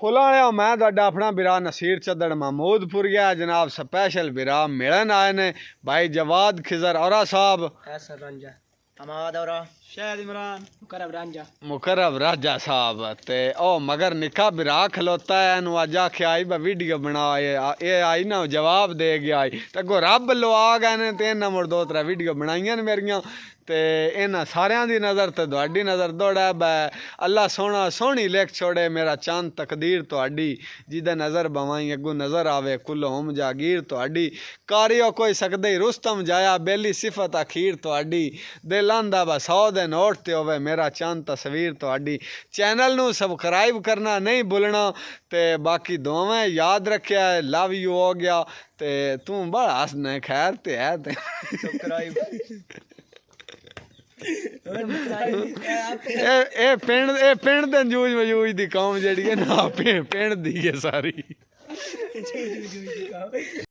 फुला मैं ਤੁਹਾਡਾ अपना बिरा नसीर चदड़ महमूदपुर गया जनाब स्पेशल बिरा मिलन आए ने भाई जवाद खिजर और साहब मुकरब राजा साहब ते ओ मगर निका बिरा खलोता है नु अज आखे आई बा वीडियो बना ये आई ना जवाब दे गया आई ते गो रब लो आ गए ने ते इन्ना मुड़ 2-3 वीडियो बनाइयां ने मेरियां ते इन्हां सारियां दी नज़र ते तुहाडी नज़र दौड़ा बै अल्लाह सोना सोहनी लिख छोड़े मेरा चंद तकदीर तुहाडी जिदे नज़र बवाई अगू नज़र आवे कुल होम जागीर तुहाडी कारियो कोई सकदे रुस्तम जाया बेली सिफत अखीर तुहाडी दिल आंदा बा 100 दे नोट ते होवे मेरा चंद तस्वीर तुहाडी चैनल नू सबसक्राइब करना नहीं भूलना ते बाकी दुआएं याद रखिया लव यू हो गया ते तू बड़ा हसना खैर ते है ते पिंड दे जूझ मजूझ दी कौम जेड़ी है ना पिंड दी है सारी